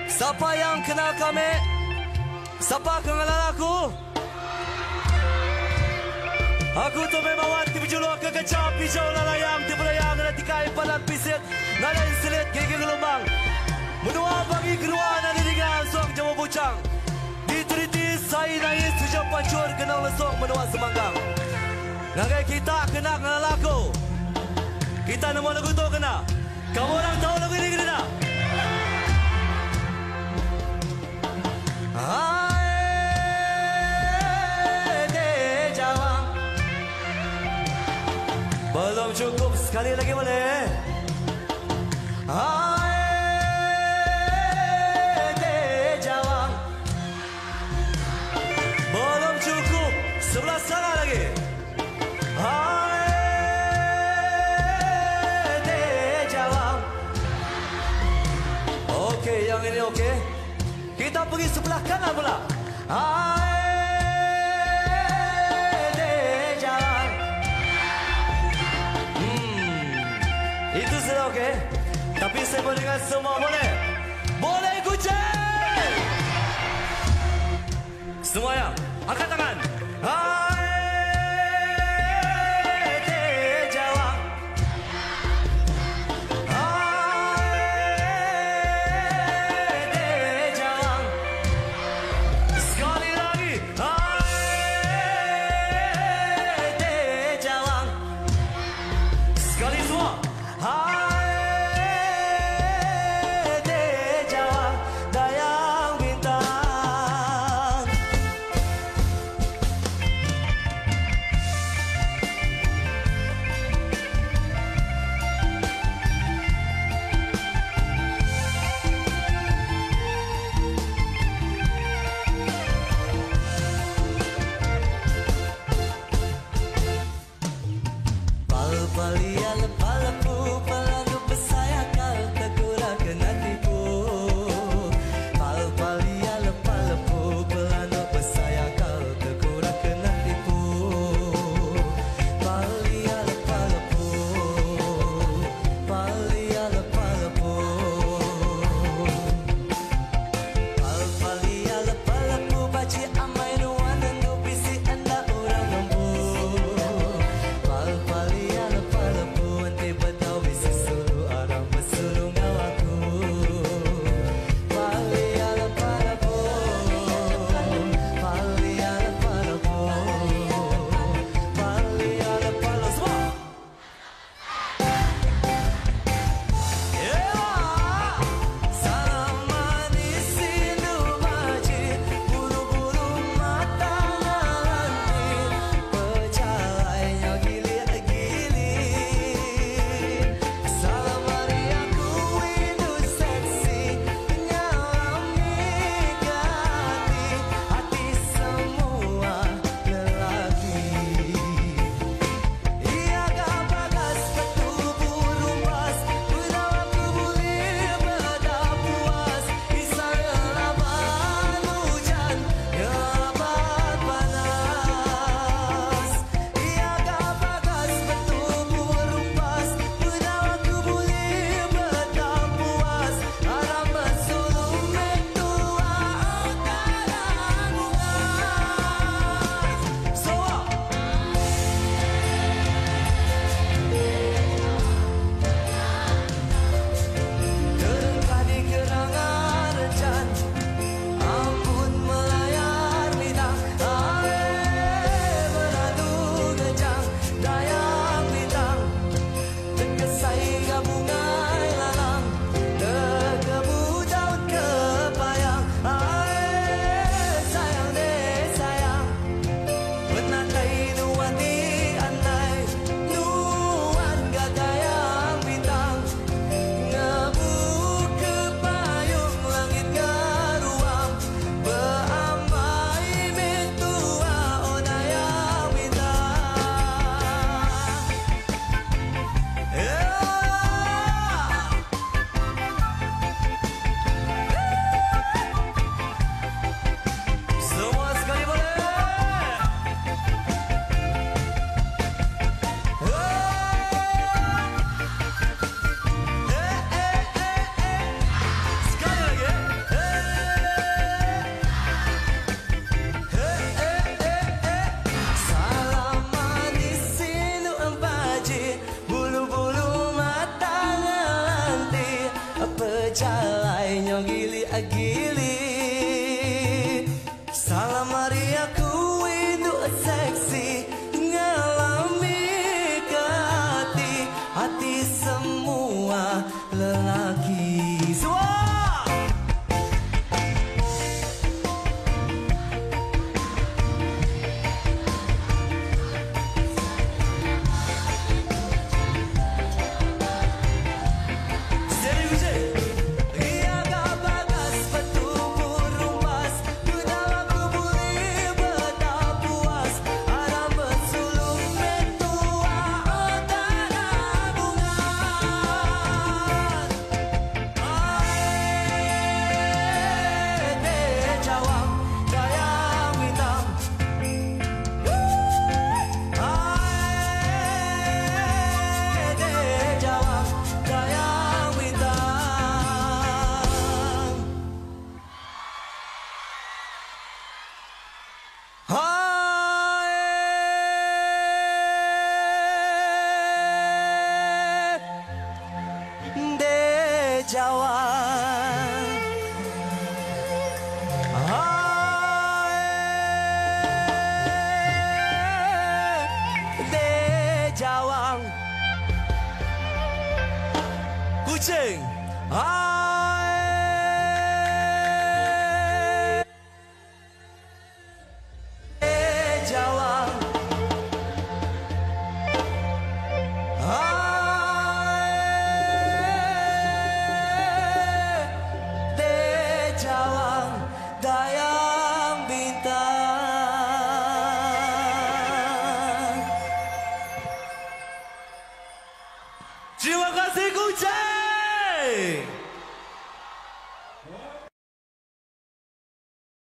Siapa yang kenal kami? Siapa kenal aku? Aku tu memang wanti berjuluk kekecap hijau lalayang terbelayang dan tikai padan pisit nalai selit gigi gelombang menua bagi keluar dari ringan suang jawa bucang di triti saya nangis tujuh pancur kenal lesong menua semanggang nagai kita kena kenal aku kita nama lagu tu kena kamu orang tahu lagu ini kena belum cukup sekali lagi boleh. Jawab. Belum cukup sebelah sana lagi. Jawab. Okey, yang ini okey. Kita pergi sebelah kanan pula. Itu sudah okey. Tapi saya mau dengar semua boleh? Boleh kucing? Semuanya, angkat tangan. Jawab. Jawab. Sekali lagi. Jawab. Sekali semua. Hai nyogili-agili Salam Maria ku itu seksi Ngalami ke hati semua lelaki Semua Jawang Kucing Jawang Jawang Dayang Bintang Terima kasih Kucing.